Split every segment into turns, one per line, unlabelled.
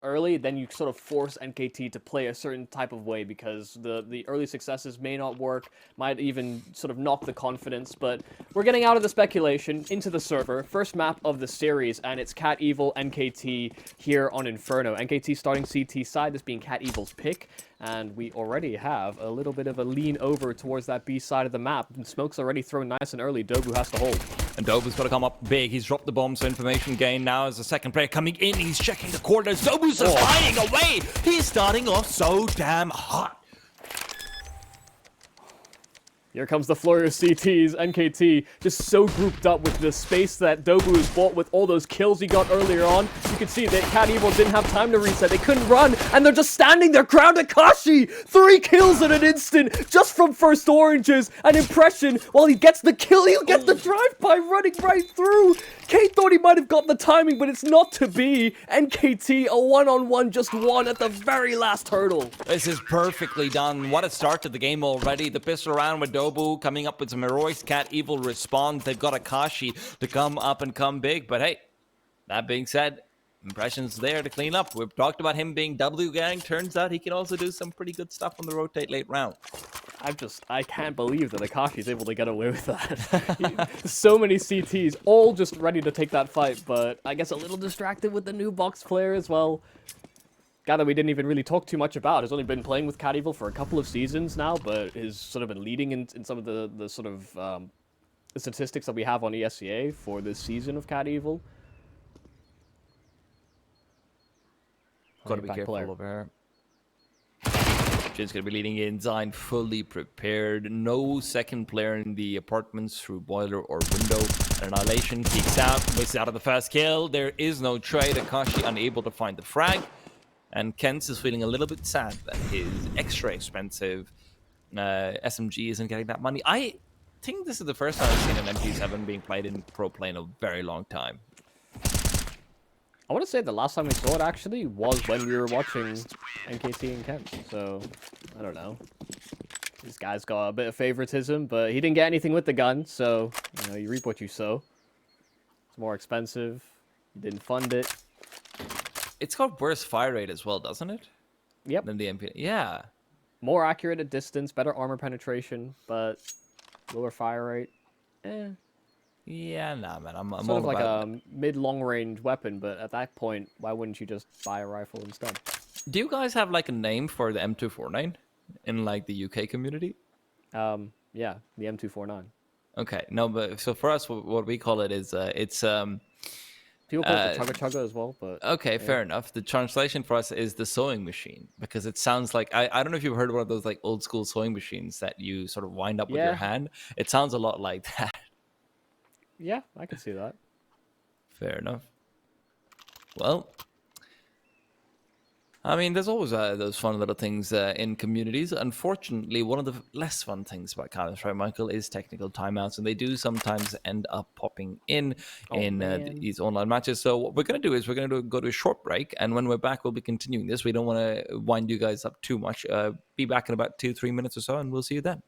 early, then you sort of force NKT to play a certain type of way because the early successes may not work, might even sort of knock the confidence, but we're getting out of the speculation, into the server, first map of the series, and it's Cat Evil NKT here on Inferno. NKT starting CT side, this being Cat Evil's pick, and we already have a little bit of a lean over towards that B side of the map, and smoke's already thrown nice and early. Dobu has to hold.
And Dobu's got to come up big. He's dropped the bomb, so information gain now as the second player coming in. He's checking the corners. Dobu's just flying away. He's starting off so damn hot.
Here comes the flurry of CTs. NKT just so grouped up with the space that Dobu has bought with all those kills he got earlier on. You can see that Cat Evil didn't have time to reset. They couldn't run, and they're just standing there. Crowned Akashi! 3 kills in an instant, just from first oranges. An impression, while he gets the kill, he'll get the drive-by running right through. Kate thought he might have got the timing, but it's not to be. NKT, a one-on-one, just won at the very last hurdle.
This is perfectly done. What a start to the game already. The pistol round with Dobu coming up with some heroics. Cat Evil responds. They've got Akashi to come up and come big. But hey, that being said, impressions there to clean up. We've talked about him being W gang. Turns out he can also do some pretty good stuff on the rotate late round.
I can't believe that Akashi's able to get away with that. So many CTs, all just ready to take that fight, but I guess a little distracted with the new box player as well. Guy that we didn't even really talk too much about. Has only been playing with Cat Evil for a couple of seasons now, but has sort of been leading in some of the sort of the statistics that we have on ESCA for this season of Cat Evil.
Gotta be careful over here. Jin's gonna be leading in. Zine fully prepared. No second player in the apartments through boiler or window. Annihilation peeks out, misses out of the first kill. There is no trade. Akashi unable to find the frag. And Kent is feeling a little bit sad that his extra expensive SMG isn't getting that money. I think this is the first time I've seen an MP7 being played in pro play in a very long time.
I want to say the last time we saw it actually was when we were watching NKT and Kent. So, I don't know. This guy's got a bit of favoritism, but he didn't get anything with the gun. So, you know, you reap what you sow. It's more expensive. You didn't fund it.
It's got worse fire rate as well, doesn't it?
Yep.
Than the MP. Yeah.
More accurate at distance, better armor penetration, but lower fire rate.
Yeah, nah, man. I'm
sort of like a mid-long range weapon, but at that point, why wouldn't you just buy a rifle instead?
Do you guys have like a name for the M249 in like the UK community?
Yeah, the M249.
Okay, no, but so for us, what we call it is it's
people call it the chugga chugga as well, but
okay,
yeah.
fair enough. The translation for us is the sewing machine because it sounds like I don't know if you've heard of one of those like old school sewing machines that you sort of wind up with your hand. It sounds a lot like that.
Yeah, I can see that.
Fair enough. Well, I mean, there's always those fun little things in communities. Unfortunately, one of the less fun things about Counter-Strike, Michael, is technical timeouts, and they do sometimes end up popping in these online matches. So what we're going to do is we're going to go to a short break, and when we're back, we'll be continuing this. We don't want to wind you guys up too much. Be back in about 2-3 minutes or so, and we'll see you then.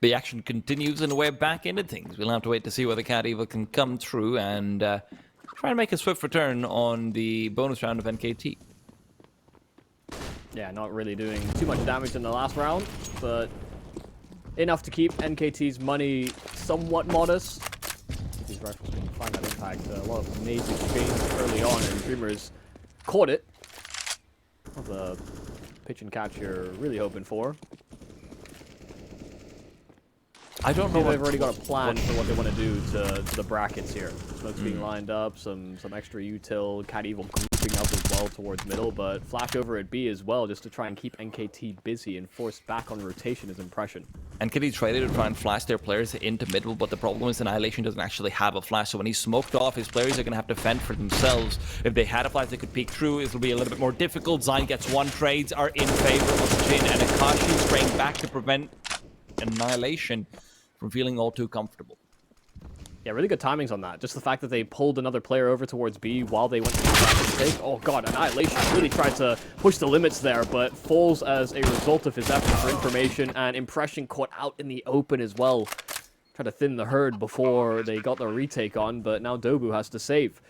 the action continues and we're back into things. We'll have to wait to see whether Cat Evil can come through and try and make a swift return on the bonus round of NKT.
Yeah, not really doing too much damage in the last round, but enough to keep NKT's money somewhat modest. These rifles can find that impact. A lot of nades exchanged early on, and Dreamers caught it. Not the pitch and catch you're really hoping for.
I don't know.
They've already got a plan for what they want to do to the brackets here. Smoke's being lined up, some extra util, Cat Evil grouping up as well towards middle, but flash over at B as well just to try and keep NKT busy and force back on rotation is Impression.
NKT tried to try and flash their players into middle, but the problem is Annihilation doesn't actually have a flash, so when he's smoked off, his players are going to have to fend for themselves. If they had a flash, they could peek through. It'll be a little bit more difficult. Zyne gets one. Trades are in favor of Jin, and Akashi spraying back to prevent Annihilation from feeling all too comfortable.
Yeah, really good timings on that. Just the fact that they pulled another player over towards B while they went to the bracket take. Oh god, Annihilation really tried to push the limits there, but falls as a result of his effort for information, and Impression caught out in the open as well. Tried to thin the herd before they got the retake on, but now Dobu has to save.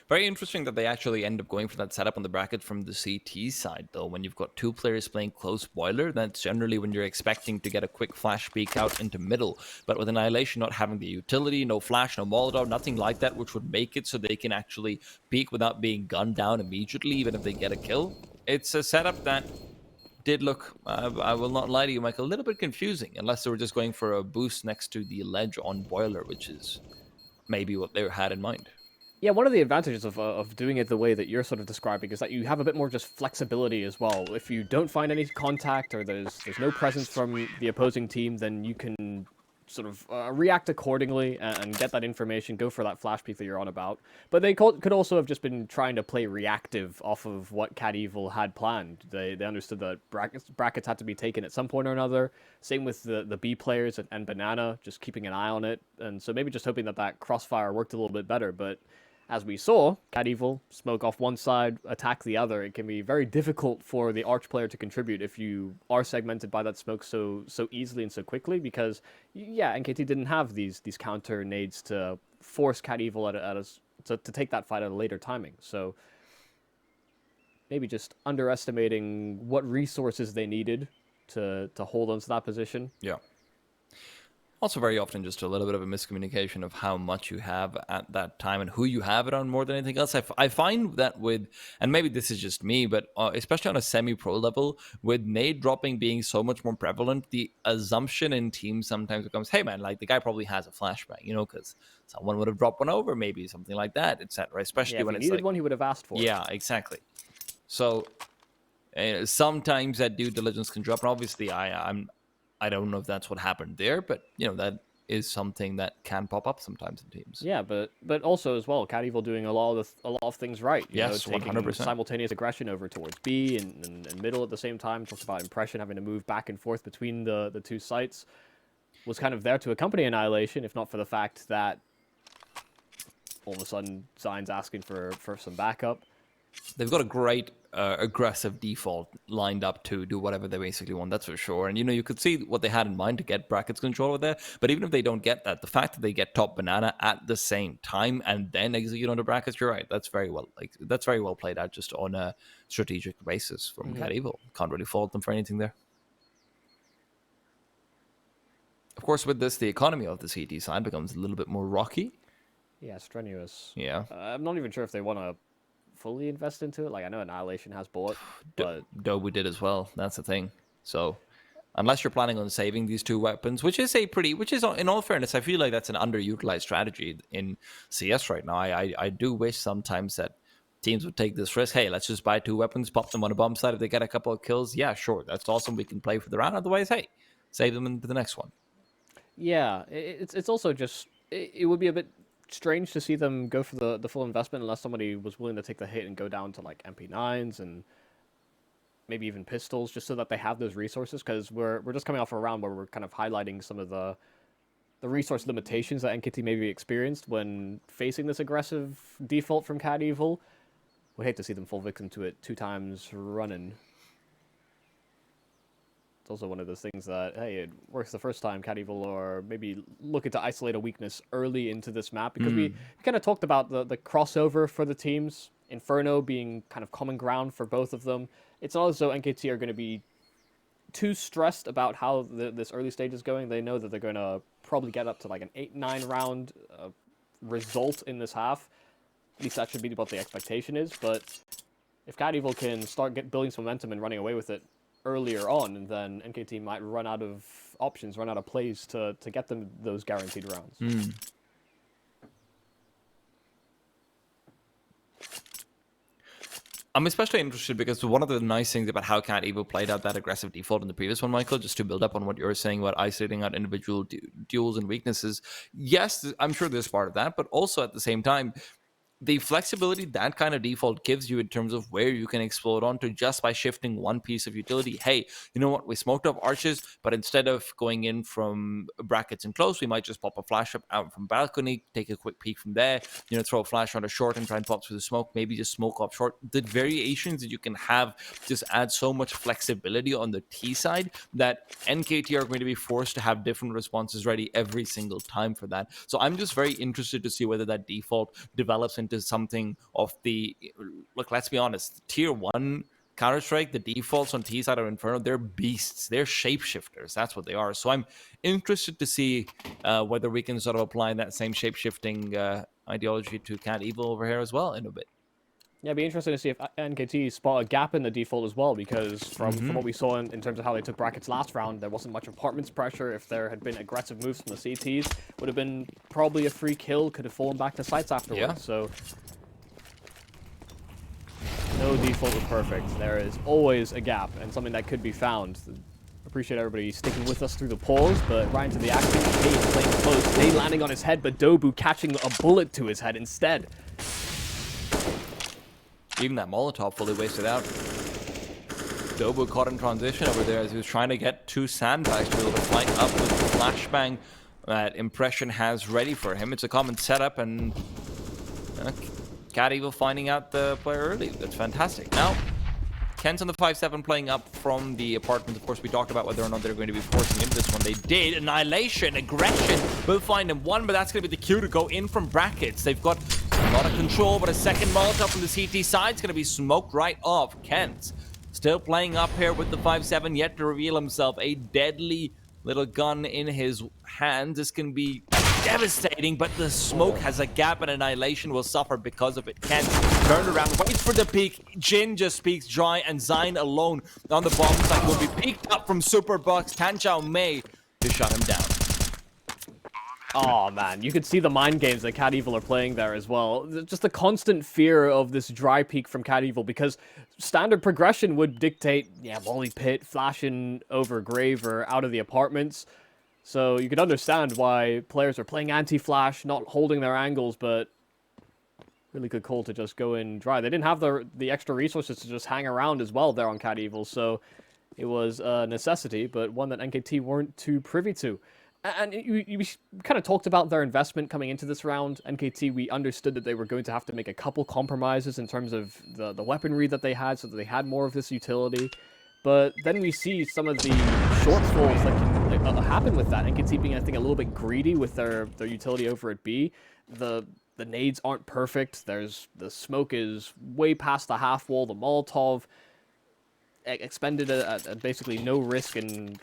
Very interesting that they actually end up going for that setup on the bracket from the CT side, though. When you've got two players playing close boiler, that's generally when you're expecting to get a quick flash peek out into middle. But with Annihilation not having the utility, no flash, no Molotov, nothing like that, which would make it so they can actually peek without being gunned down immediately, even if they get a kill. It's a setup that did look, I will not lie to you, Mike, a little bit confusing, unless they were just going for a boost next to the ledge on boiler, which is maybe what they had in mind.
Yeah, one of the advantages of doing it the way that you're sort of describing is that you have a bit more just flexibility as well. If you don't find any contact or there's no presence from the opposing team, then you can sort of react accordingly and get that information, go for that flash peek that you're on about. But they could also have just been trying to play reactive off of what Cat Evil had planned. They understood that brackets had to be taken at some point or another. Same with the B players and Banana, just keeping an eye on it. And so maybe just hoping that crossfire worked a little bit better. But as we saw, Cat Evil smoke off one side, attack the other. It can be very difficult for the Arch player to contribute if you are segmented by that smoke so easily and so quickly, because, yeah, NKT didn't have these counter nades to force Cat Evil to take that fight at a later timing. So maybe just underestimating what resources they needed to hold on to that position.
Yeah. Also, very often, just a little bit of a miscommunication of how much you have at that time and who you have it on more than anything else. I find that with, and maybe this is just me, but especially on a semi-pro level, with nade dropping being so much more prevalent, the assumption in teams sometimes becomes, hey man, like the guy probably has a flashbang, you know, because someone would have dropped one over, maybe something like that, etc. Especially when
if
it's
he needed
like,
one, he would have asked for it.
Yeah, exactly. So sometimes that due diligence can drop, and obviously I don't know if that's what happened there, but you know that is something that can pop up sometimes in teams.
Yeah, but also as well, Cat Evil doing a lot of things right.
Yes,
taking
100%.
Simultaneous aggression over towards B and middle at the same time. Talked about Impression having to move back and forth between the two sites. Was kind of there to accompany Annihilation, if not for the fact that all of a sudden Zyne's asking for some backup.
They've got a great aggressive default lined up to do whatever they basically want, that's for sure. And, you know, you could see what they had in mind to get brackets control over there. But even if they don't get that, the fact that they get top Banana at the same time and then execute on the brackets, you're right. That's very well played out just on a strategic basis from Cat Evil. Can't really fault them for anything there. Of course, with this, the economy of the CT side becomes a little bit more rocky.
Yeah, strenuous.
Yeah.
I'm not even sure if they want to fully invest into it. Like, I know Annihilation has bought, but
Dobu did as well. That's the thing. So unless you're planning on saving these two weapons, which is in all fairness, I feel like that's an underutilized strategy in CS right now. I do wish sometimes that teams would take this risk. Hey, let's just buy two weapons, pop them on a bomb site. If they get a couple of kills, yeah, sure, that's awesome. We can play for the round. Otherwise, hey, save them into the next one.
Yeah, it's also just, it would be a bit strange to see them go for the full investment unless somebody was willing to take the hit and go down to like MP9s and maybe even pistols, just so that they have those resources, because we're just coming off a round where we're kind of highlighting some of the resource limitations that NKT maybe experienced when facing this aggressive default from Cat Evil. We'd hate to see them fall victim to it 2 times running. It's also one of those things that, hey, it works the first time. Cat Evil or maybe looking to isolate a weakness early into this map, because we kind of talked about the crossover for the teams, Inferno being kind of common ground for both of them. It's not as though NKT are going to be too stressed about how this early stage is going. They know that they're going to probably get up to like an 8-9 round result in this half. At least that should be what the expectation is. But if Cat Evil can start building some momentum and running away with it earlier on, then NKT might run out of options, run out of plays to get them those guaranteed rounds.
I'm especially interested because one of the nice things about how Cat Evil played out that aggressive default in the previous one, Michael, just to build up on what you were saying about isolating out individual duels and weaknesses. Yes, I'm sure there's part of that, but also at the same time, the flexibility that kind of default gives you in terms of where you can explode onto just by shifting one piece of utility. Hey, you know what? We smoked up arches, but instead of going in from brackets and close, we might just pop a flash up out from balcony, take a quick peek from there, throw a flash on a short and try and pop through the smoke, maybe just smoke up short. The variations that you can have just add so much flexibility on the T side that NKT are going to be forced to have different responses ready every single time for that. So I'm just very interested to see whether that default develops into something of the, look, let's be honest, tier 1 Counter-Strike, the defaults on T side of Inferno, they're beasts, they're shapeshifters, that's what they are. So I'm interested to see whether we can sort of apply that same shape-shifting ideology to Cat Evil over here as well in a bit.
Yeah, it'd be interesting to see if NKT spot a gap in the default as well, because from what we saw in terms of how they took brackets last round, there wasn't much apartments pressure. If there had been aggressive moves from the CTs, would have been probably a free kill, could have fallen back to sites afterwards.
Yeah.
So no default was perfect. There is always a gap and something that could be found. Appreciate everybody sticking with us through the pause, but right into the action. Day playing close, Day landing on his head, but Dobu catching a bullet to his head instead.
Even that Molotov fully wasted out. Dobu caught in transition over there as he was trying to get 2 sandbags to be able to fight up with the flashbang that Impression has ready for him. It's a common setup, and Cat Evil finding out the player early. That's fantastic. Now, Kent's on the 5-7 playing up from the apartment. Of course, we talked about whether or not they're going to be forcing into this one. They did. Annihilation, aggression will find him one, but that's going to be the cue to go in from brackets. They've got a lot of control, but a second Molotov from the CT side is going to be smoked right off. Kent still playing up here with the 5-7, yet to reveal himself. A deadly little gun in his hand. This can be devastating, but the smoke has a gap and Annihilation will suffer because of it. Kent turned around, waits for the peak. Jin just peeks dry, and Zayn alone on the bomb site will be peeked up from Superbox. Tan Chao Mei to shut him down.
Oh man, you could see the mind games that Cat Evil are playing there as well. Just the constant fear of this dry peek from Cat Evil, because standard progression would dictate, volley pit, flashing over grave or out of the apartments. So you could understand why players are playing anti-flash, not holding their angles, but really good call to just go in dry. They didn't have the extra resources to just hang around as well there on Cat Evil, so it was a necessity, but one that NKT weren't too privy to. And you kind of talked about their investment coming into this round. NKT, we understood that they were going to have to make a couple compromises in terms of the weaponry that they had, so that they had more of this utility. But then we see some of the shortfalls that can happen with that. NKT being, I think, a little bit greedy with their utility over at B. The nades aren't perfect. The smoke is way past the half wall. The Molotov expended at basically no risk and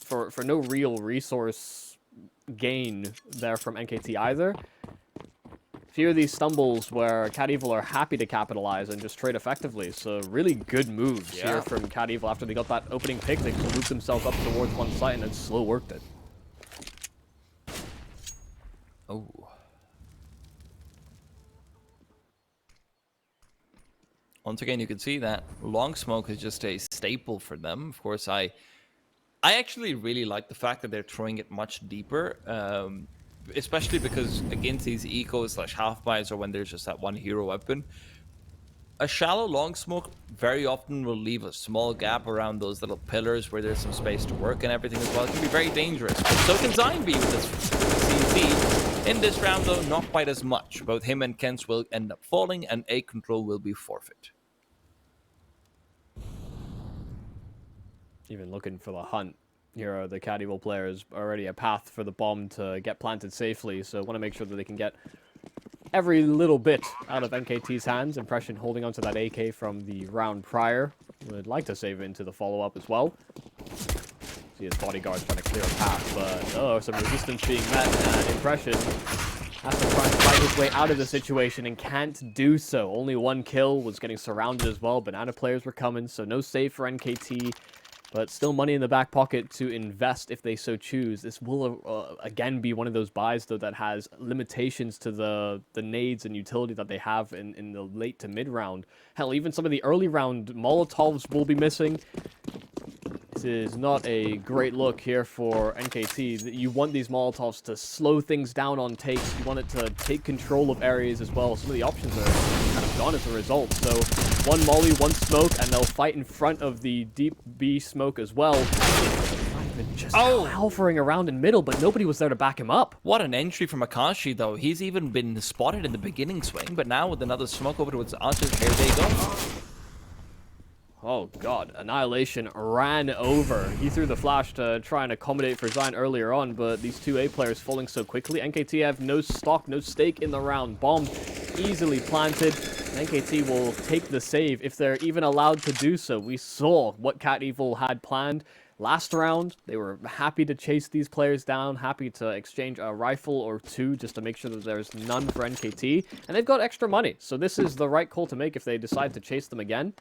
for no real resource gain there from NKT either. Few of these stumbles where Cat Evil are happy to capitalize and just trade effectively. So really good moves here from Cat Evil after they got that opening pick. They just moved themselves up towards one side and then slow worked it.
Oh. Once again, you can see that long smoke is just a staple for them. Of course, I actually really like the fact that they're throwing it much deeper, especially because against these eco/half-buys or when there's just that one hero weapon, a shallow long smoke very often will leave a small gap around those little pillars where there's some space to work and everything as well. It can be very dangerous. But so can Zayn be with this CZ. In this round, though, not quite as much. Both him and Kent will end up falling, and A control will be forfeit.
Even looking for the hunt. Here are the Cat Evil players, already a path for the bomb to get planted safely, so want to make sure that they can get every little bit out of NKT's hands. Impression holding onto that AK from the round prior. Would like to save it into the follow-up as well. See his bodyguards trying to clear a path, but some resistance being met, and Impression has to try and fight his way out of the situation and can't do so. Only one kill, was getting surrounded as well. Banana players were coming, so no save for NKT. But still money in the back pocket to invest if they so choose. This will, again, be one of those buys, though, that has limitations to the nades and utility that they have in the late to mid-round. Hell, even some of the early round Molotovs will be missing. This is not a great look here for NKT. You want these Molotovs to slow things down on takes. You want it to take control of areas as well. Some of the options are kind of gone as a result. So one molly, one smoke, and they'll fight in front of the deep B smoke as well. Just halfering around in middle, but nobody was there to back him up.
What an entry from Akashi, though. He's even been spotted in the beginning swing, but now with another smoke over towards Archers, here they go.
Oh god, Annihilation ran over. He threw the flash to try and accommodate for Zion earlier on, but these two A players falling so quickly. NKT have no stock, no stake in the round. Bomb easily planted. NKT will take the save if they're even allowed to do so. We saw what Cat Evil had planned last round. They were happy to chase these players down, happy to exchange a rifle or two just to make sure that there's none for NKT. And they've got extra money, so this is the right call to make if they decide to chase them again.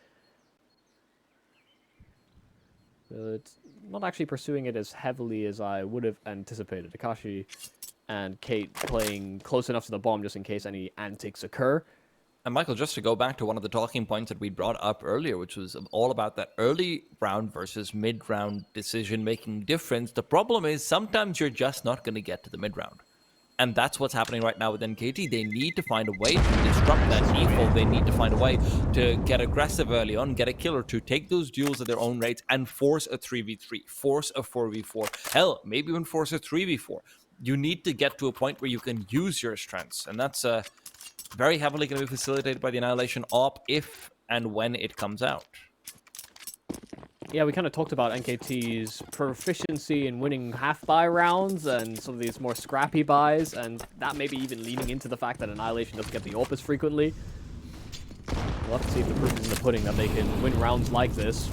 But not actually pursuing it as heavily as I would have anticipated. Akashi and Kate playing close enough to the bomb just in case any antics occur.
And Michael, just to go back to one of the talking points that we brought up earlier, which was all about that early round versus mid-round decision-making difference, the problem is sometimes you're just not going to get to the mid-round. And that's what's happening right now with NKT. They need to find a way to disrupt that default. They need to find a way to get aggressive early on, get a kill or two, take those duels at their own rates, and force a 3v3, force a 4v4. Hell, maybe even force a 3v4. You need to get to a point where you can use your strengths. And that's very heavily going to be facilitated by the Annihilation op if and when it comes out.
Yeah, we kind of talked about NKT's proficiency in winning half-buy rounds and some of these more scrappy buys, and that maybe even leaning into the fact that Annihilation doesn't get the AWP as frequently. We'll have to see if the proof is in the pudding that they can win rounds like this.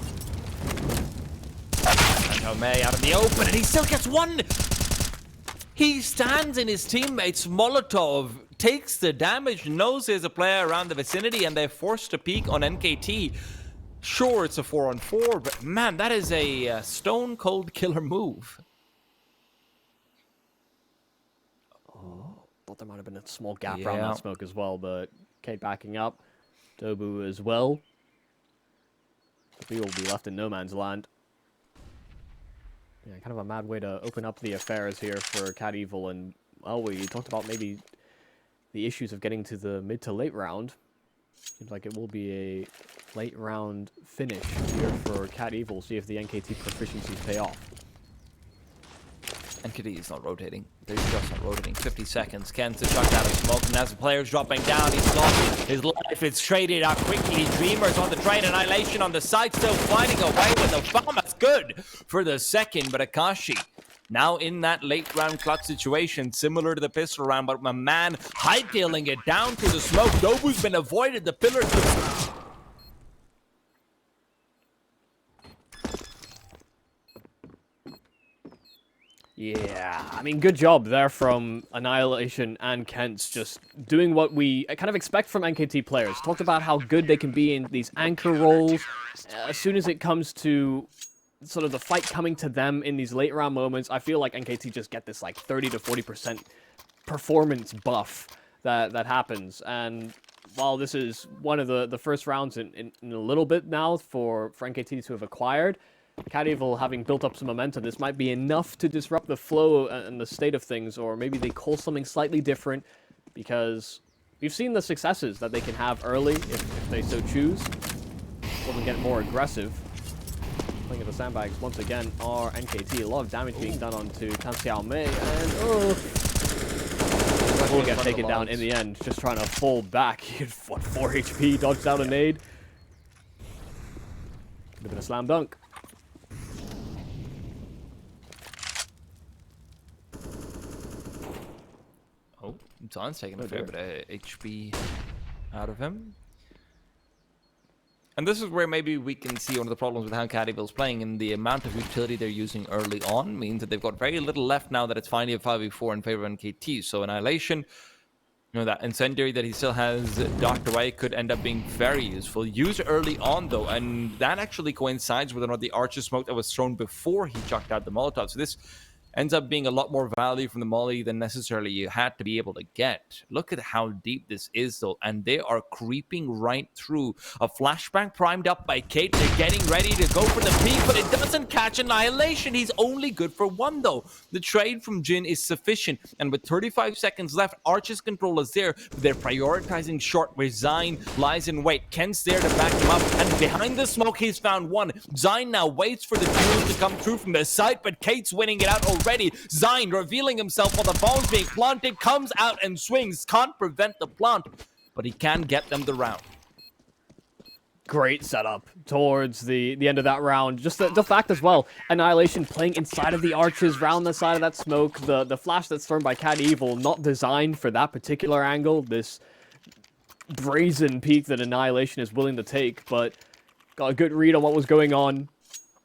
And Homei out in the open, and he still gets one! He stands in his teammates. Molotov takes the damage, knows there's a player around the vicinity, and they're forced to peek on NKT. Sure, it's a 4-on-4, but man, that is a stone-cold killer move.
Oh, thought there might have been a small gap around that smoke as well, but Kate backing up. Dobu as well. We will be left in no man's land. Yeah, kind of a mad way to open up the affairs here for Cat Evil, and, well, we talked about maybe the issues of getting to the mid to late round. Seems like it will be a late round finish here for Cat Evil. See if the NKT proficiencies pay off.
NKT is not rotating. They're just not rotating. 50 seconds. Ken's chucked out of smoke, and as the player's dropping down, he's lost his life. It's traded out quickly. Dreamers on the trade. Annihilation on the side, still fighting away with the bomb. That's good for the second, but Akashi now in that late round clutch situation, similar to the pistol round, but my man hightailing it down through the smoke. Dobu's been avoided. The pillar.
Yeah, I mean, good job there from Annihilation and Kent's, just doing what we kind of expect from NKT players. Talked about how good they can be in these anchor roles. As soon as it comes to sort of the fight coming to them in these late round moments, I feel like NKT just get this like 30 to 40% performance buff that happens. And while this is one of the first rounds in a little bit now for NKT to have acquired, Cat Evil having built up some momentum, this might be enough to disrupt the flow and the state of things, or maybe they call something slightly different, because we've seen the successes that they can have early if they so choose. Or they get more aggressive. Playing at the sandbags once again are NKT. A lot of damage being done onto Tan Xiaomei, and will get taken down in the end, just trying to fall back. What, 4 HP, dodged out a nade. Could have been a slam dunk.
Oh, Zayn's taking a fair bit of HP out of him. And this is where maybe we can see one of the problems with how NKT is playing, and the amount of utility they're using early on means that they've got very little left now that it's finally a 5v4 in favor of NKT. So Annihilation, that incendiary that he still has docked away could end up being very useful. Used early on, though, and that actually coincides with another Archer smoke that was thrown before he chucked out the Molotov. So this ends up being a lot more value from the molly than necessarily you had to be able to get. Look at how deep this is, though, and they are creeping right through. A flashbang primed up by Kate. They're getting ready to go for the peak, but it doesn't catch Annihilation. He's only good for one, though. The trade from Jin is sufficient, and with 35 seconds left, Archer's control is there, but they're prioritizing short where Zayn lies in wait. Kent's there to back him up, and behind the smoke, he's found one. Zayn now waits for the duel to come through from the site, but Kate's winning it out already. Zayn revealing himself while the bomb's being planted, comes out and swings. Can't prevent the plant, but he can get them the round.
Great setup towards the end of that round. Just the fact as well, Annihilation playing inside of the arches, round the side of that smoke. The flash that's thrown by Cat Evil, not designed for that particular angle. This brazen peak that Annihilation is willing to take, but got a good read on what was going on.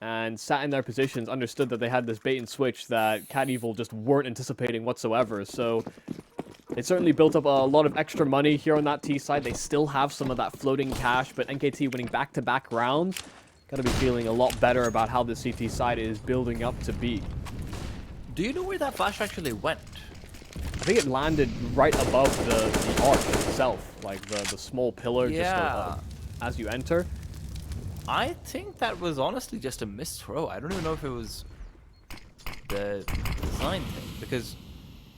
And sat in their positions, understood that they had this bait and switch that Cat Evil just weren't anticipating whatsoever. So it certainly built up a lot of extra money here on that T side. They still have some of that floating cash, but NKT winning back-to-back rounds, gotta be feeling a lot better about how the CT side is building up to be.
Do you know where that flash actually went?
I think it landed right above the arch itself, like the small pillar just as you enter.
I think that was honestly just a missed throw. I don't even know if it was the design thing, because,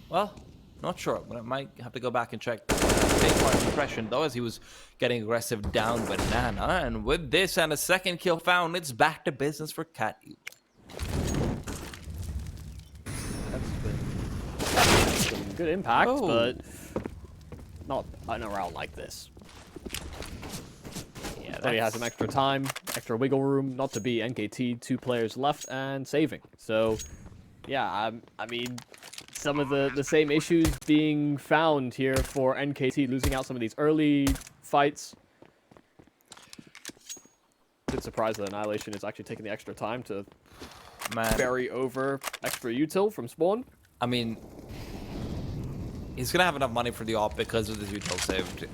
well, not sure. But I might have to go back and check my impression, though, as he was getting aggressive down Banana. And with this and a second kill found, it's back to business for Cat Evil.
That's been some good impact, but not in a round like this. But he has some extra time, extra wiggle room, not to be NKT, 2 players left and saving. So, yeah, I mean, some of the same issues being found here for NKT, losing out some of these early fights. Bit surprised that Annihilation is actually taking the extra time to bury over extra util from spawn.
I mean, he's going to have enough money for the op because of the util saved.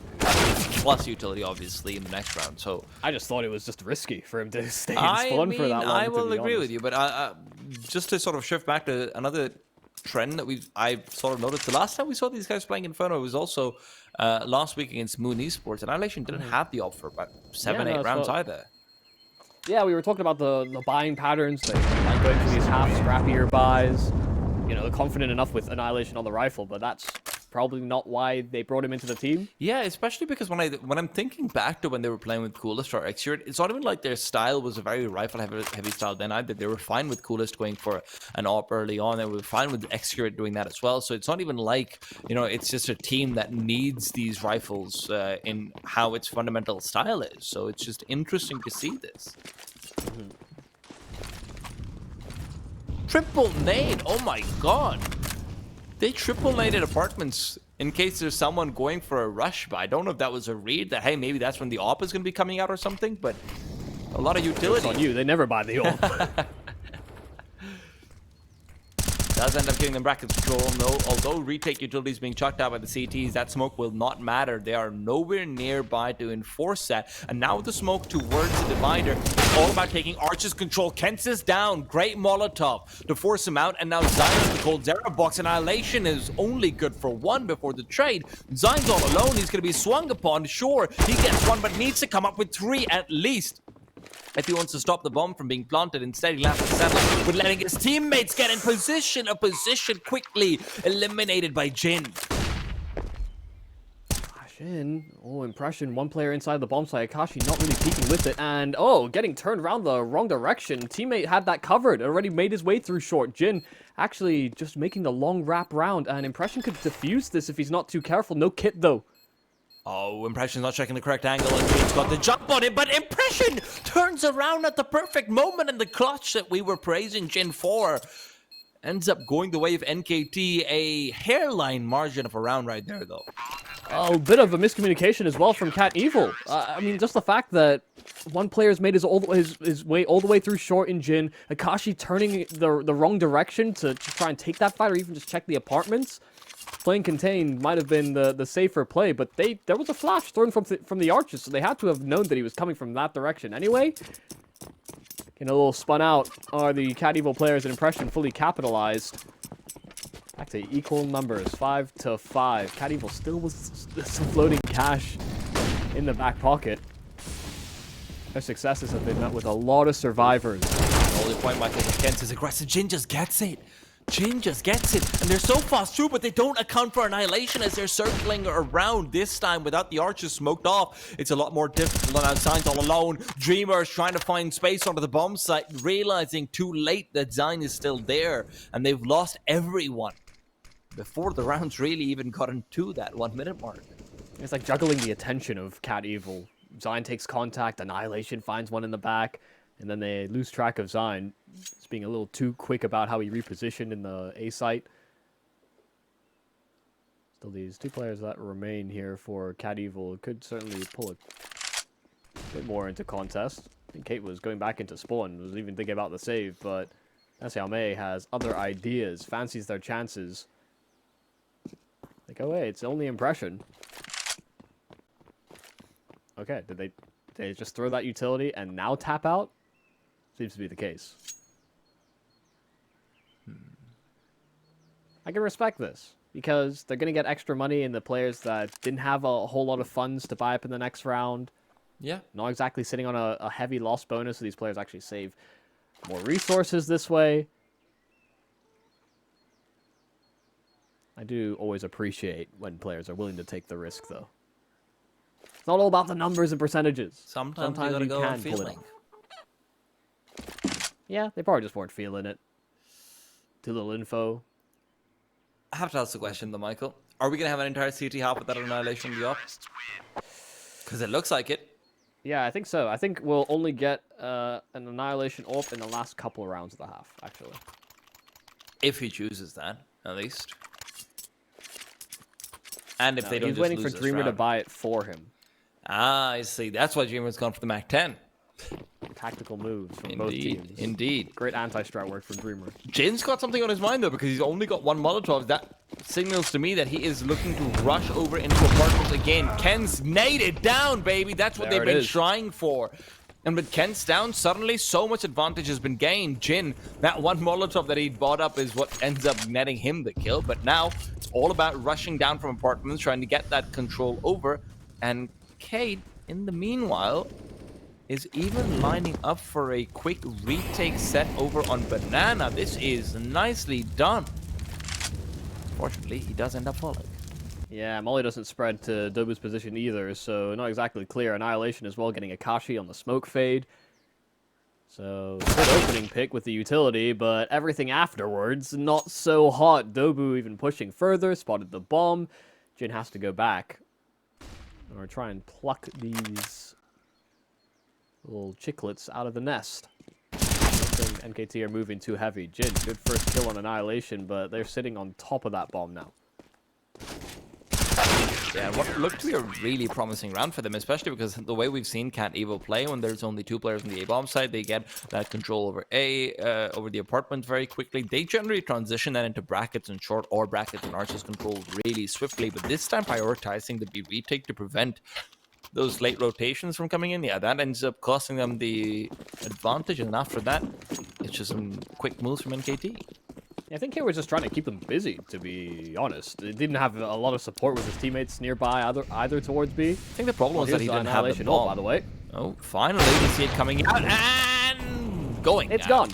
Plus utility, obviously, in the next round. So
I just thought it was just risky for him to stay in spawn for that long.
I will agree with you, but just to sort of shift back to another trend that I've sort of noticed. The last time we saw these guys playing Inferno was also last week against Moon Esports, and Annihilation didn't have the op for about 7-8 rounds either.
Yeah, we were talking about the buying patterns. They like going for these half scrappier buys. You know, they're confident enough with Annihilation on the rifle, but that's probably not why they brought him into the team. Yeah,
especially because when I'm thinking back to when they were playing with Coolest or Exured, it's not even like their style was a very rifle heavy style then either. They were fine with Coolest going for an op early on. They were fine with Exured doing that as well. So it's not even like, you know, it's just a team that needs these rifles in how its fundamental style is. So it's just interesting to see this. Triple nade, oh my god. They triple naded apartments in case there's someone going for a rush, but I don't know if that was a read that, hey, maybe that's when the op is going to be coming out or something, but a lot of utility.
It's on you, they never buy the op.
Does end up giving them bracket control, no. Although retake utilities being chucked out by the CTs, that smoke will not matter. They are nowhere nearby to enforce that. And now with the smoke towards the divider, it's all about taking Archer's control. Kent's is down. Great Molotov to force him out. And now Zayn in the cold Zera box. Annihilation is only good for one before the trade. Zayn's all alone. He's going to be swung upon. Sure, he gets one, but needs to come up with 3 at least if he wants to stop the bomb from being planted. Instead, he'll have to settle with letting his teammates get in position. A position quickly eliminated by Jin.
Jin, oh, impression. One player inside the bomb site. Akashi not really peeking with it. And, oh, getting turned around the wrong direction. Teammate had that covered. Already made his way through short. Jin actually just making the long wrap round. And Impression could defuse this if he's not too careful. No kit, though.
Oh, Impression's not checking the correct angle, and Jin's got the jump on it, but Impression turns around at the perfect moment in the clutch that we were praising Jin for. ends up going the way of NKT. A hairline margin of a round right there, though.
A bit of a miscommunication as well from Cat Evil. I mean, just the fact that one player's made his way all the way through short in Jin, Akashi turning the wrong direction to try and take that fight, or even just check the apartments. Playing contained might have been the safer play, but there was a flash thrown from the arches, so they had to have known that he was coming from that direction anyway. Getting a little spun out are the Cat Evil players, an impression fully capitalized. Back to equal numbers, 5-5. Cat Evil still with some floating cash in the back pocket. Their successes have been met with a lot of survivors.
The only point Michael McKenzie is aggressive. Jin just gets it. Jin just gets it. And they're so fast through, but they don't account for annihilation as they're circling around. This time, without the arches smoked off, it's a lot more difficult. Now Zein's all alone. Dreamer's trying to find space onto the bomb site, realizing too late that Zein is still there. And they've lost everyone before the rounds really even got into that 1 minute mark.
It's like juggling the attention of Cat Evil. Zein takes contact, Annihilation finds one in the back, and then they lose track of Zein. Just being a little too quick about how he repositioned in the A site. Still these two players that remain here for Cat Evil could certainly pull a bit more into contest. I think Kate was going back into spawn, was even thinking about the save, but Xiaomei has other ideas, fancies their chances. Like, oh hey, it's only impression. Okay, did they just throw that utility and now tap out? Seems to be the case. I can respect this, because they're going to get extra money in the players that didn't have a whole lot of funds to buy up in the next round.
Yeah.
Not exactly sitting on a heavy loss bonus, so these players actually save more resources this way. I do always appreciate when players are willing to take the risk, though. It's not all about the numbers and percentages.
Sometimes you gotta go on feeling.
Yeah, they probably just weren't feeling it. Too little info.
I have to ask the question, though, Michael. Are we gonna have an entire CT half with that annihilation in the off? Because it looks like it.
Yeah, I think so. I think we'll only get an annihilation off in the last couple of rounds of the half, actually.
If he chooses that, at least. And if they don't,
he's waiting for Dreamer to buy it for him.
Ah, I see. That's why Dreamer's gone for the Mac 10.
Tactical moves from both teams.
Indeed.
Great anti-strat work from Dreamer.
Jin's got something on his mind, though, because he's only got one Molotov. That signals to me that he is looking to rush over into apartments again. Ken's naded down, baby. That's what they've been trying for. And with Ken's down, suddenly so much advantage has been gained. Jin, that one Molotov that he bought up is what ends up netting him the kill. But now it's all about rushing down from apartments, trying to get that control over. And Cade, in the meanwhile, is even lining up for a quick retake set over on Banana. This is nicely done. Fortunately, he does end up falling.
Yeah, Molly doesn't spread to Dobu's position either, so not exactly clear. Annihilation as well, getting Akashi on the smoke fade. So, good opening pick with the utility, but everything afterwards, not so hot. Dobu even pushing further, spotted the bomb. Jin has to go back. Or try and pluck these little chicklets out of the nest. I think NKT are moving too heavy. Jin, good first kill on Annihilation, but they're sitting on top of that bomb now.
Yeah, what looked to be a really promising round for them, especially because the way we've seen Cat Evil play, when there's only two players on the A-bomb side, they get that control over over the apartment very quickly. They generally transition that into brackets and short, or brackets and arches control really swiftly, but this time prioritizing the B retake to prevent those late rotations from coming in. Yeah, that ends up costing them the advantage, and after that, it's just some quick moves from NKT.
I think he was just trying to keep them busy, to be honest. It didn't have a lot of support with his teammates nearby either towards B.
I think the problem was that he didn't have the bomb.
By the way.
Oh, finally we see it coming out and going.
It's
out.
gone.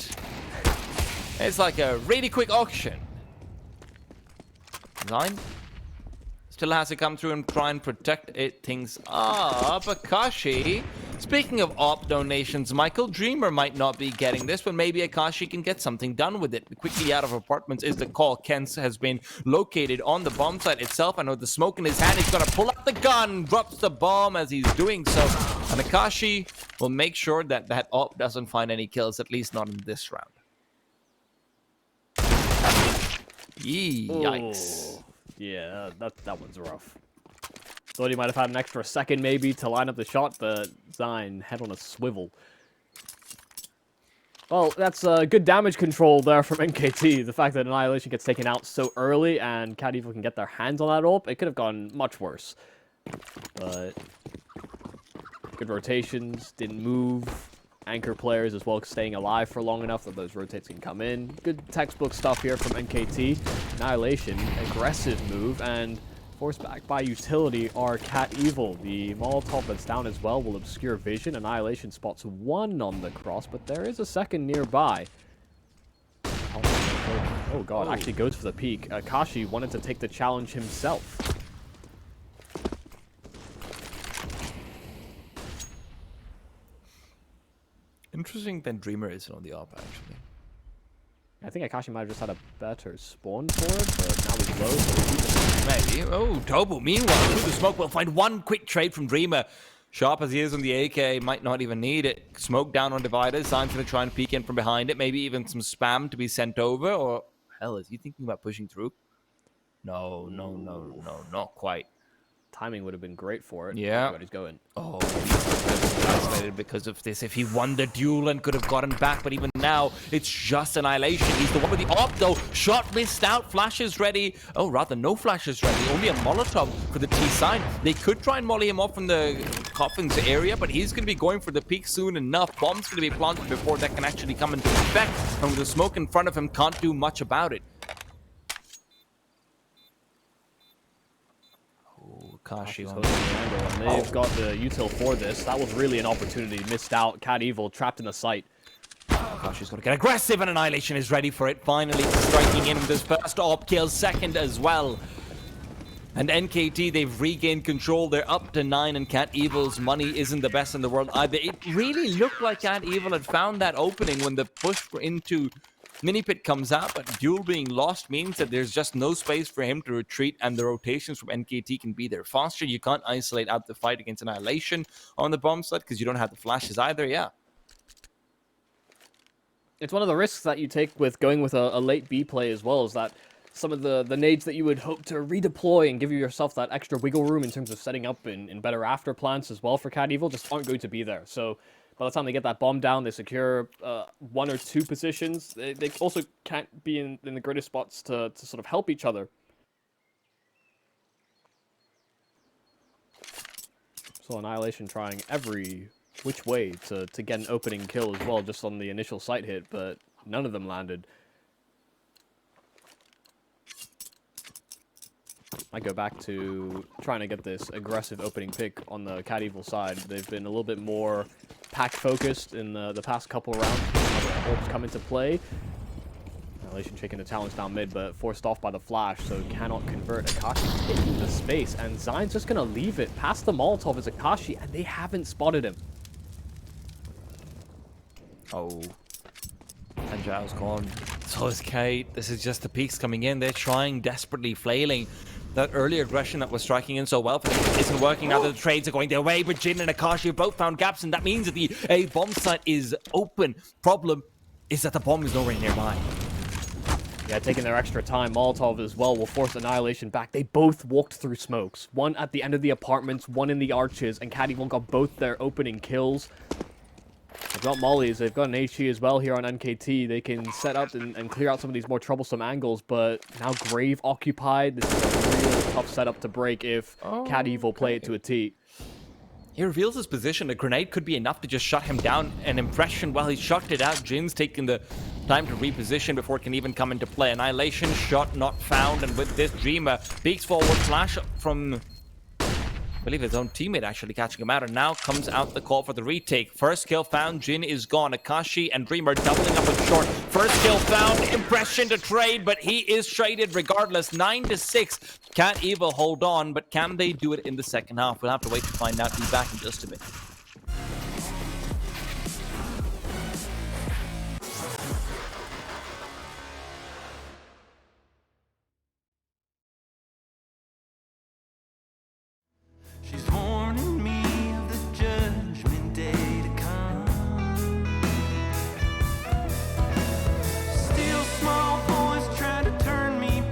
It's like a really quick auction. Zein still has to come through and try and protect things up. Akashi. Speaking of op donations, Michael, Dreamer might not be getting this, but maybe Akashi can get something done with it. Quickly out of apartments is the call. Kens has been located on the bomb site itself. I know the smoke in his hand. He's going to pull out the gun, drops the bomb as he's doing so. And Akashi will make sure that that op doesn't find any kills, at least not in this round. Yikes.
Ooh. Yeah, that one's rough. Thought he might have had an extra second maybe to line up the shot, but Zine head on a swivel. Well, that's good damage control there from NKT. The fact that Annihilation gets taken out so early and Cat Evil can get their hands on that AWP, it could have gone much worse. But good rotations, didn't move. Anchor players as well staying alive for long enough that those rotates can come in. Good textbook stuff here from NKT. Annihilation, aggressive move, and forced back by utility are Cat Evil. The Molotov that's down as well will obscure vision. Annihilation spots one on the cross, but there is a second nearby. Oh god, actually goes for the peek. Akashi wanted to take the challenge himself.
Interesting that Dreamer isn't on the AWP, actually.
I think Akashi might have just had a better spawn for it, but now he's low, so
Maybe. Oh, Tobu, meanwhile, through the smoke, we'll find one quick trade from Dreamer. Sharp as he is on the AK, might not even need it. Smoke down on dividers. Zine's going to try and peek in from behind it. Maybe even some spam to be sent over. Or, hell, is he thinking about pushing through? No, not quite.
timing would have been great for it.
Yeah.
But he's going.
Oh, isolated because of this. If he won the duel and could have gotten back, but even now, it's just Annihilation. He's the one with the AWP, though. Shot missed out. Flashes ready. Oh, rather, no flashes ready. Only a Molotov for the T side. They could try and molly him off from the coffins area, but he's going to be going for the peak soon enough. Bomb's going to be planted before that can actually come into effect. And with the smoke in front of him, can't do much about it.
Kashi's holding the angle, and they've got the util for this. That was really an opportunity. Missed out. Cat Evil trapped in the site.
Kashi's going to get aggressive, and Annihilation is ready for it. Finally striking in with his first AWP kill, second as well. And NKT, they've regained control. They're up to 9, and Cat Evil's money isn't the best in the world either. It really looked like Cat Evil had found that opening when the push into Mini Pit comes out, but duel being lost means that there's just no space for him to retreat, and the rotations from NKT can be there faster. You can't isolate out the fight against Annihilation on the bomb side because you don't have the flashes either, yeah.
It's one of the risks that you take with going with a late B play as well, is that some of the nades that you would hope to redeploy and give yourself that extra wiggle room in terms of setting up in better after plans as well for Cat Evil just aren't going to be there. So by the time they get that bomb down, they secure 1 or 2 positions. They also can't be in the greatest spots to sort of help each other. So Annihilation trying every which way to get an opening kill as well, just on the initial site hit, but none of them landed. I go back to trying to get this aggressive opening pick on the Cat Evil side. They've been a little bit more pack focused in the past couple rounds. Now the orbs come into play. Annihilation taking the challenge down mid, but forced off by the flash, so cannot convert. Akashi taking the space, and Zine's just gonna leave it past the Molotov as Akashi, and they haven't spotted him.
Oh. And Zhao's gone. So is Kate. This is just the peaks coming in. They're trying, desperately flailing. That early aggression that was striking in so well for them isn't working. Now the trades are going their way, but Jin and Akashi have both found gaps, and that means that the A bomb site is open. Problem is that the bomb is nowhere nearby.
Yeah, taking their extra time. Molotov as well will force Annihilation back. They both walked through smokes. One at the end of the apartments, one in the arches, and Cat Evil got both their opening kills. They've got mollies, they've got an HE as well here on NKT. They can set up and clear out some of these more troublesome angles, but now Grave occupied. This is a real tough setup to break if Cat Evil play it to a T.
He reveals his position. A grenade could be enough to just shut him down. An impression while he shot it out. Jin's taking the time to reposition before it can even come into play. Annihilation shot not found, and with this, Dreamer peeks forward, flash from, I believe, his own teammate actually catching him out, and now comes out the call for the retake. First kill found, Jin is gone. Akashi and Dreamer doubling up with short. First kill found, impression to trade, but he is traded regardless. 9-6. Cat Evil hold on, but can they do it in the second half? We'll have to wait to find out. Be back in just a bit.
She's warning me of the judgment day to come. Still small voice trying to turn me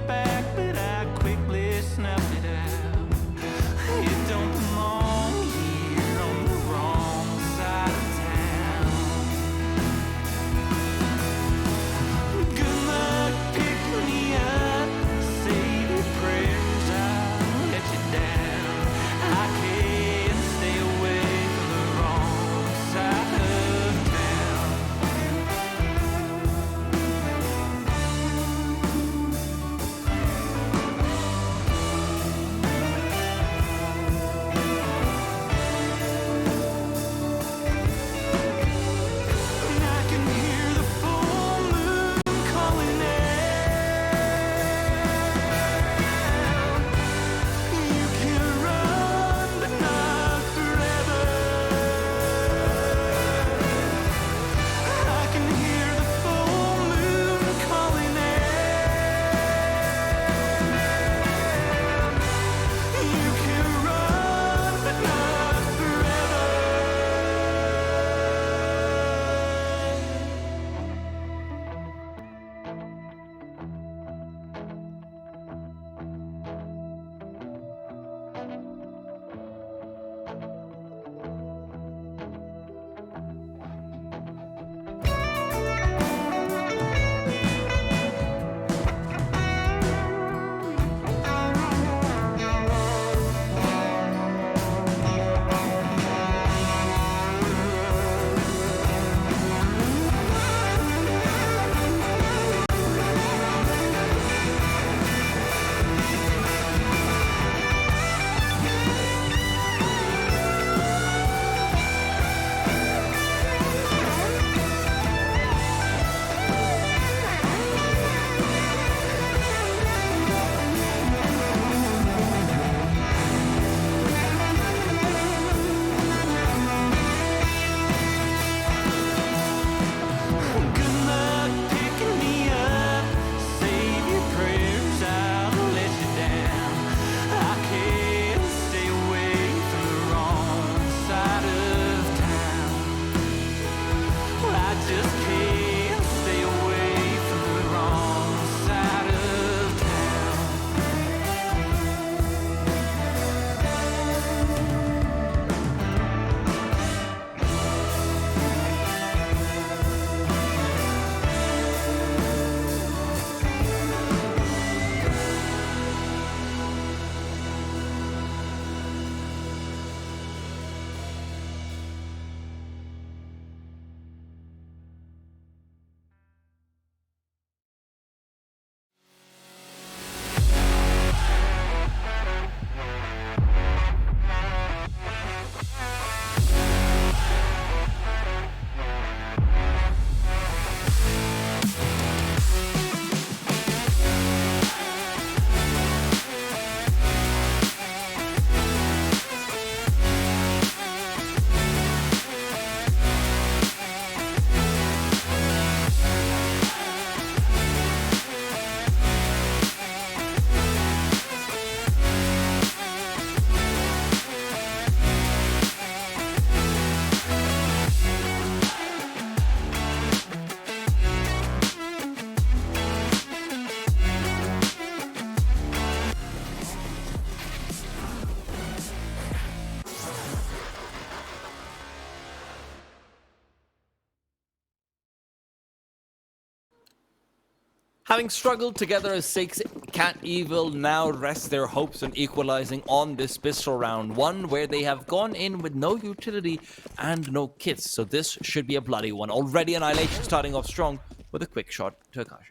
Having struggled together as 6, Cat Evil now rest their hopes on equalizing on this pistol round 1, where they have gone in with no utility and no kits. So this should be a bloody one. Already Annihilation starting off strong with a quick shot to Akash.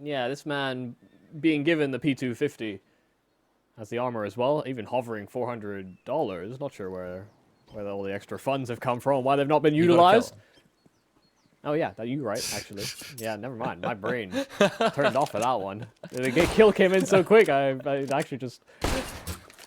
Yeah, this man being given the P250 has the armor as well, even hovering $400. Not sure where all the extra funds have come from, why they've not been utilized. Oh yeah, that you right, actually. Yeah, never mind. My brain turned off for that one. The kill came in so quick, I actually just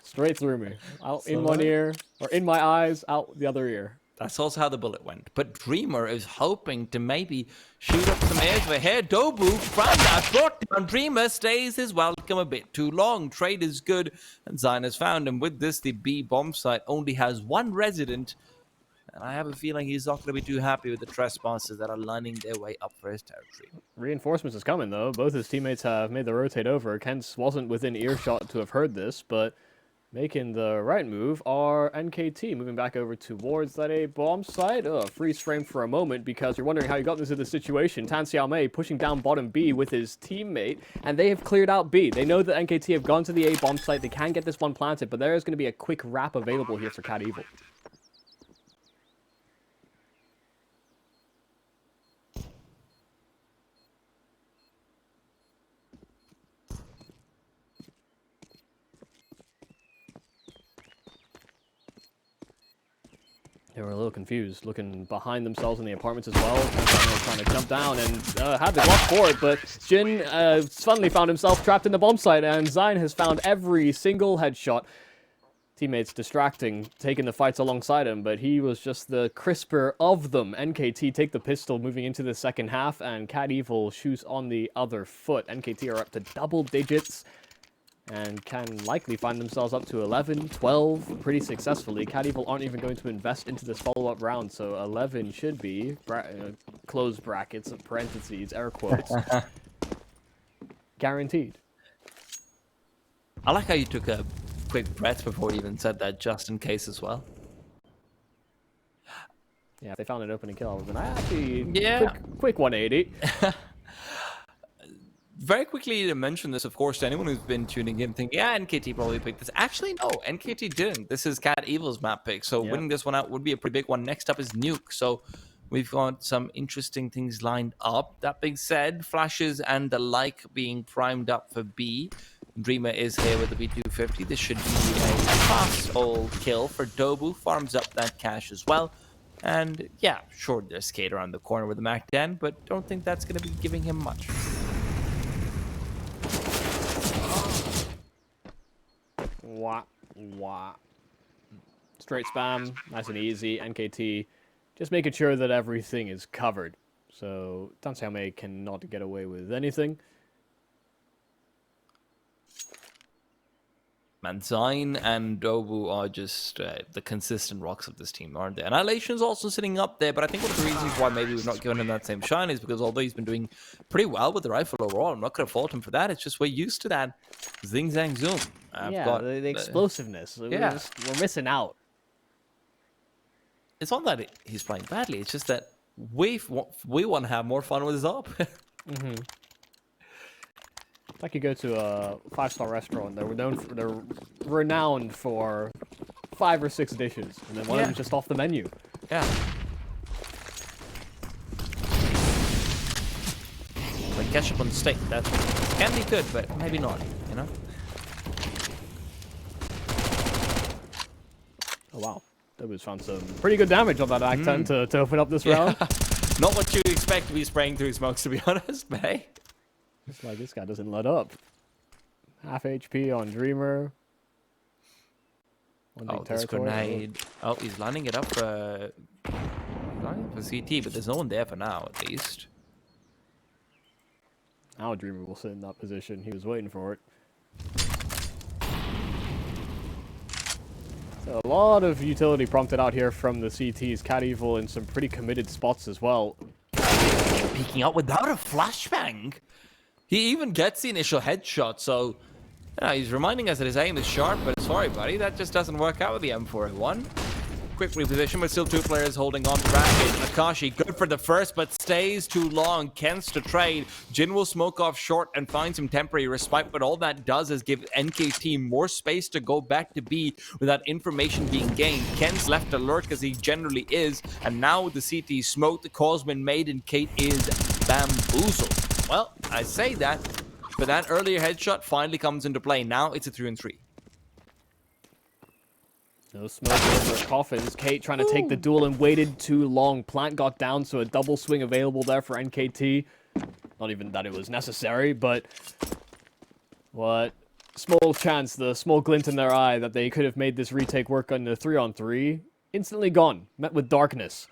straight through me. Out in one ear, or in my eyes, out the other ear.
That's also how the bullet went. But Dreamer is hoping to maybe shoot up some airs for here. Dobu from that brought down. Dreamer stays his welcome a bit too long. Trade is good, and Zion has found him. With this, the B bomb site only has 1 resident. And I have a feeling he's not going to be too happy with the trespassers that are lining their way up for his territory.
Reinforcements is coming, though. Both his teammates have made the rotate over. Kent wasn't within earshot to have heard this, but making the right move are NKT, moving back over towards that A bomb site. Freeze frame for a moment because you're wondering how you got into this situation. Tan Xiaomei pushing down bottom B with his teammate, and they have cleared out B. They know that NKT have gone to the A bomb site. They can get this one planted, but there is going to be a quick wrap available here for Cat Evil. They were a little confused, looking behind themselves in the apartments as well. Trying to jump down and had the block for it, but Jin suddenly found himself trapped in the bomb site, and Zion has found every single headshot. Teammates distracting, taking the fights alongside him, but he was just the crisper of them. NKT take the pistol moving into the second half, and Cat Evil shoots on the other foot. NKT are up to double digits and can likely find themselves up to 11, 12 pretty successfully. Cat Evil aren't even going to invest into this follow-up round, so 11 should be, close brackets, parentheses, air quotes, guaranteed.
I like how you took a quick breath before you even said that, just in case as well.
Yeah, if they found an opening kill, I was gonna actually,
yeah,
quick 180.
Very quickly to mention this, of course, to anyone who's been tuning in thinking, yeah, NKT probably picked this. Actually, no, NKT didn't. This is Cat Evil's map pick, so winning this one out would be a pretty big one. Next up is Nuke, so we've got some interesting things lined up. That being said, flashes and the like being primed up for B. Dreamer is here with the B250. This should be a fast old kill for Dobu. Farms up that cash as well. And yeah, sure, there's Skate around the corner with the Mac 10, but don't think that's going to be giving him much.
Wah, wah. Straight spam, nice and easy. NKT just making sure that everything is covered. So Tan Xiaomei cannot get away with anything.
Man, Zion and Dobu are just the consistent rocks of this team, aren't they? Annihilation's also sitting up there, but I think one of the reasons why maybe we've not given him that same shine is because although he's been doing pretty well with the rifle overall, I'm not going to fault him for that. It's just we're used to that zing, zang, zoom.
The explosiveness.
Yeah.
We're missing out.
It's not that he's playing badly. It's just that we want to have more fun with his op.
Mm-hmm. Like you go to a 5-star restaurant, they're renowned for 5 or 6 dishes, and then one of them's just off the menu.
Yeah. Like ketchup on steak, that can be good, but maybe not, you know?
Oh wow, Dobu's found some pretty good damage on that Ac-10 to open up this round.
Not what you expect to be spraying through smokes, to be honest, but hey.
It's like this guy doesn't let up. Half HP on Dreamer.
Oh, this grenade. Oh, he's lining it up for CT, but there's no one there for now, at least.
Now Dreamer will sit in that position. He was waiting for it. So a lot of utility prompted out here from the CTs. Cat Evil in some pretty committed spots as well.
Peeking out without a flashbang. He even gets the initial headshot, so he's reminding us that his aim is sharp, but sorry, buddy, that just doesn't work out with the M4A1. quick reposition, but still 2 players holding on to Racket. Akashi, good for the first, but stays too long. Kens to trade. Jin will smoke off short and find some temporary respite, but all that does is give NKT more space to go back to B without information being gained. Ken's left to lurk as he generally is, and now with the CT smoke, the call's been made, and Kate is bamboozled. Well, I say that, but that earlier headshot finally comes into play. Now it's a 3-on-3.
No smoke over coffins. Kate trying to take the duel and waited too long. Plant got down, so a double swing available there for NKT. Not even that it was necessary, but what small chance, the small glint in their eye that they could have made this retake work on the 3-on-3, instantly gone, met with darkness.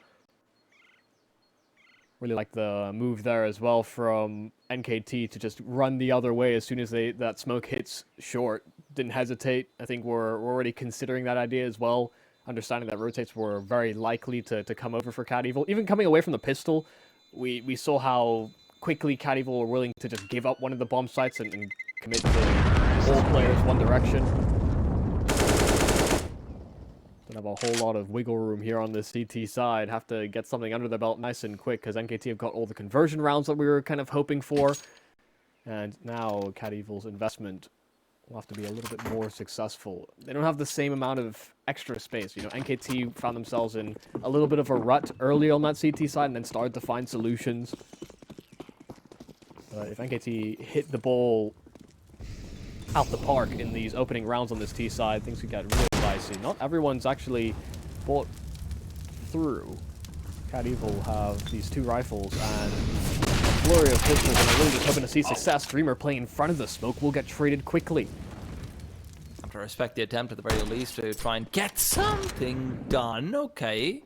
Really like the move there as well from NKT to just run the other way as soon as that smoke hits short. Didn't hesitate. I think we're already considering that idea as well, understanding that rotates were very likely to come over for Cat Evil. Even coming away from the pistol, we saw how quickly Cat Evil were willing to just give up one of the bomb sites and commit to all players one direction. Don't have a whole lot of wiggle room here on the CT side. Have to get something under the belt nice and quick because NKT have got all the conversion rounds that we were kind of hoping for. And now Cat Evil's investment will have to be a little bit more successful. They don't have the same amount of extra space. You know, NKT found themselves in a little bit of a rut early on that CT side and then started to find solutions. But if NKT hit the ball out the park in these opening rounds on this T side, things could get really dicey. Not everyone's actually bought through. Cat Evil have these 2 rifles and a flurry of pistols, and they're really just hoping to see success. Dreamer playing in front of the smoke will get traded quickly.
I have to respect the attempt at the very least to try and get something done. Okay.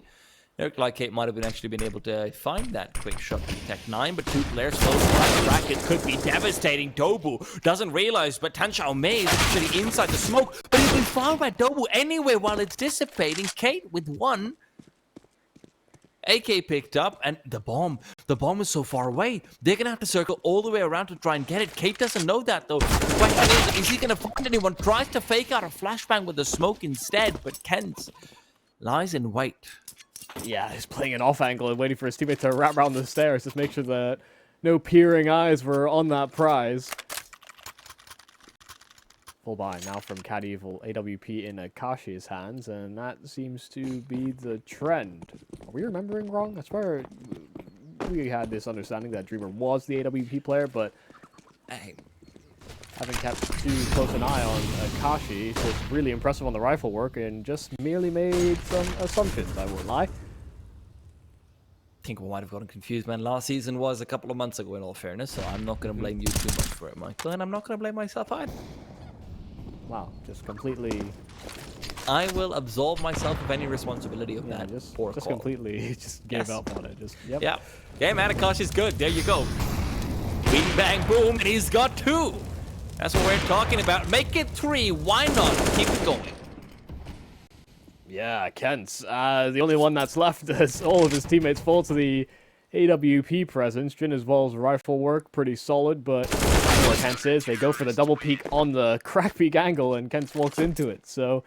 It looked like Kate might have actually been able to find that quick shot to Tech 9, but 2 players close by. Bracket could be devastating. Dobu doesn't realize, but Tan Xiaomei is actually inside the smoke, but he's been found by Dobu anyway while it's dissipating. Kate with 1. AK picked up, and the bomb is so far away. They're going to have to circle all the way around to try and get it. Kate doesn't know that, though. The question is he going to find anyone? Tries to fake out a flashbang with the smoke instead, but Kent lies in wait.
Yeah, he's playing an off angle and waiting for his teammate to wrap around the stairs. Just make sure that no peering eyes were on that prize. Full buy now from Cat Evil, AWP in Akashi's hands, and that seems to be the trend. Are we remembering wrong? I swear we had this understanding that Dreamer was the AWP player, but hey, haven't kept too close an eye on Akashi. He's just really impressive on the rifle work and just merely made some assumptions, I won't lie.
I think we might have gotten confused, man. Last season was a couple of months ago, in all fairness, so I'm not going to blame you too much for it, Michael, and I'm not going to blame myself either.
Wow, just completely...
I will absolve myself of any responsibility of that poor call.
Completely just gave up on it. Just, yep.
Yeah. Okay, man, Akashi's good. There you go. Bing, bang, boom, and he's got 2. That's what we're talking about. Make it 3. Why not? Keep it going.
Yeah, Kent. The only one that's left as all of his teammates fall to the AWP presence. Jin as well as rifle work. Pretty solid, but where Kent is, they go for the double peek on the crack peek angle, and Kent walks into it. So,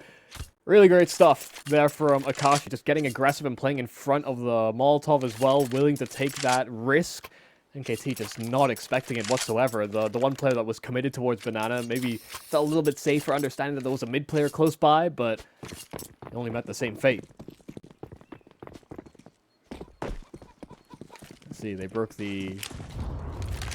really great stuff there from Akashi. Just getting aggressive and playing in front of the Molotov as well. Willing to take that risk. NKT just not expecting it whatsoever. The one player that was committed towards Banana maybe felt a little bit safer, understanding that there was a mid player close by, but it only met the same fate. Let's see, they broke the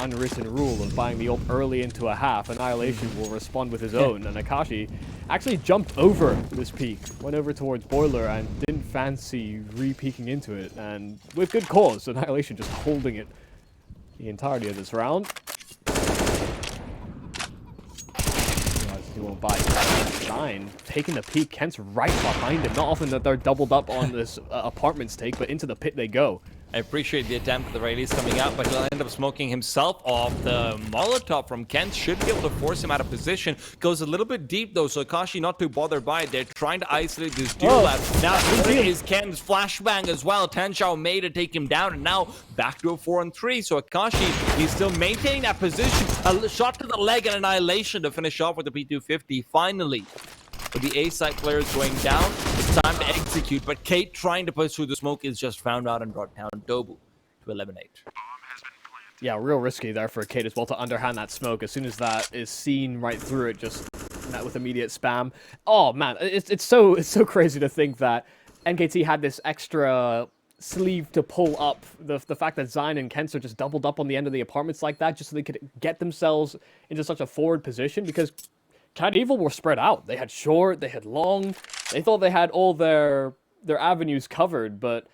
unwritten rule of buying the ult early into a half. Annihilation will respond with his own, and Akashi actually jumped over this peak, went over towards Boiler, and didn't fancy re-peeking into it, and with good cause. Annihilation just holding it the entirety of this round. He won't buy 9. Taking the peek, Kent's right behind him. Not often that they're doubled up on this apartment stake, but into the pit they go.
I appreciate the attempt at the very least coming out, but he'll end up smoking himself off. The Molotov from Kent should be able to force him out of position. Goes a little bit deep though, so Akashi not too bothered by it. They're trying to isolate this duel out. Now it is Ken's flashbang as well. Tan Xiaomei to take him down, and now back to a 4-on-3. So Akashi, he's still maintaining that position. A shot to the leg and Annihilation to finish off with the P250. Finally, With the A side players going down, it's time to execute. But Kate trying to push through the smoke is just found out and brought down Dobu to eliminate.
Yeah, real risky there for Kate as well to underhand that smoke. As soon as that is seen right through it, just met with immediate spam. Oh man, it's so crazy to think that NKT had this extra sleeve to pull up. The fact that Zion and Kenser just doubled up on the end of the apartments like that, just so they could get themselves into such a forward position, because Cat Evil were spread out. They had short, they had long. They thought they had all their avenues covered, but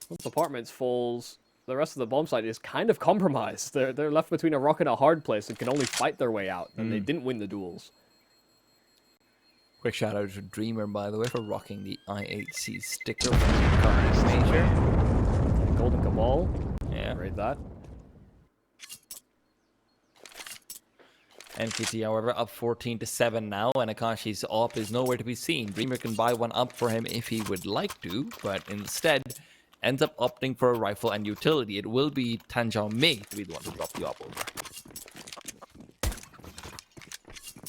once apartments falls, the rest of the bomb site is kind of compromised. They're left between a rock and a hard place and can only fight their way out, and they didn't win the duels.
Quick shout out to Dreamer, by the way, for rocking the IHC sticker from the current major.
Golden Cabal.
Yeah.
Read that.
NKT, however, up 14-7 now, and Akashi's op is nowhere to be seen. Dreamer can buy one up for him if he would like to, but instead ends up opting for a rifle and utility. It will be Tanjao Mei to be the one to drop the op over.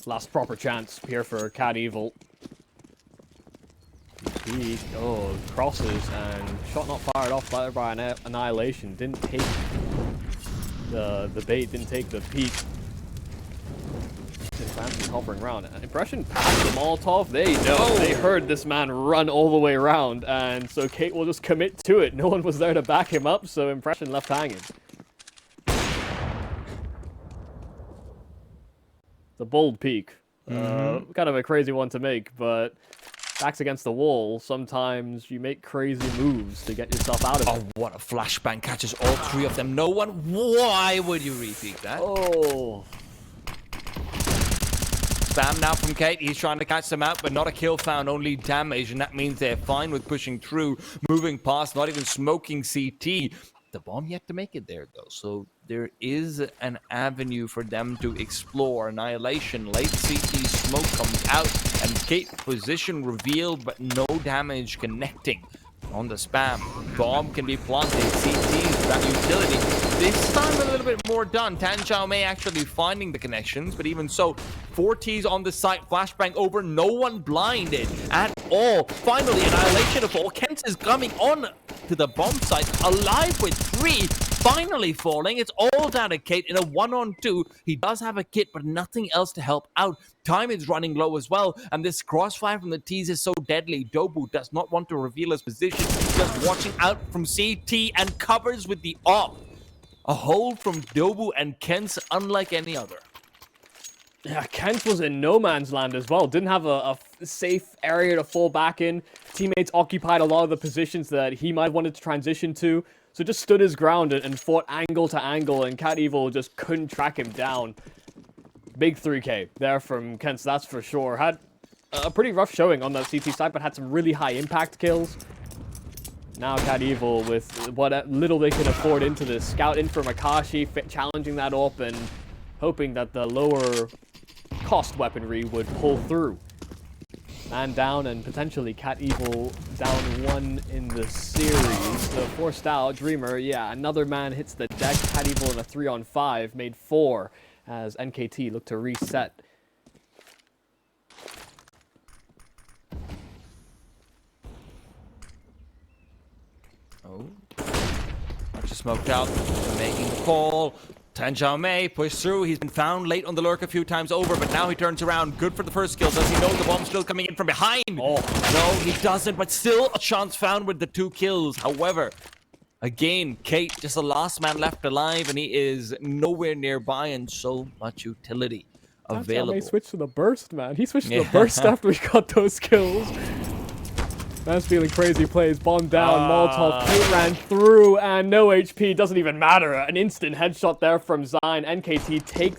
Last proper chance here for Cat Evil. He, crosses and shot not fired off there by Annihilation. Didn't take the bait, didn't take the peek. Fancy hovering around. Impression past the Molotov. They know. They heard this man run all the way around, and so Kate will just commit to it. No one was there to back him up, so Impression left hanging. The bold peak. Kind of a crazy one to make, but backs against the wall, sometimes you make crazy moves to get yourself out of it.
Oh, what a flashbang. Catches all three of them. No one. Why would you repeat that?
Oh.
Spam now from Kate. He's trying to catch them out, but not a kill found, only damage, and that means they're fine with pushing through, moving past, not even smoking CT. The bomb yet to make it there, though, so there is an avenue for them to explore. Annihilation, late CT smoke comes out, and Kate position revealed, but no damage connecting. On the spam, bomb can be planted, CTs without utility. This time a little bit more done. Tanjao Mei actually finding the connections, but even so, 4 Ts on the site, flashbang over, no one blinded at all. Finally, Annihilation of all. Kent is coming on to the bomb site, alive with 3, finally falling. It's all down to Kate in a 1-on-2. He does have a kit, but nothing else to help out. Time is running low as well, and this crossfire from the T's is so deadly. Dobu does not want to reveal his position, just watching out from CT and covers with the op. A hold from Dobu and Kent's unlike any other.
Yeah, Kent was in no man's land as well. Didn't have a safe area to fall back in. Teammates occupied a lot of the positions that he might have wanted to transition to. So just stood his ground and fought angle to angle, and Cat Evil just couldn't track him down. Big 3K there from Kent, that's for sure. Had a pretty rough showing on that CT side, but had some really high impact kills. Now Cat Evil with what little they can afford into this. Scout in for Makashi, challenging that up and hoping that the lower cost weaponry would pull through. Man down, and potentially Cat Evil down 1 in the series. So forced out, Dreamer, yeah, another man hits the deck. Cat Evil in a 3-on-5, made 4 as NKT look to reset.
Oh, bunch of smoked out, making the call. Tanjao Mei pushed through. He's been found late on the lurk a few times over, but now he turns around. Good for the first kill. Does he know the bomb's still coming in from behind? Oh, no, he doesn't, but still a chance found with the 2 kills. However, again, Kate, just the last man left alive, and he is nowhere nearby, and so much utility available.
He switched to the burst, man. He switched to the burst after he got those kills. Man's feeling crazy plays. Bomb down, Molotov. Kate ran through, and no HP. Doesn't even matter. An instant headshot there from Zion. NKT take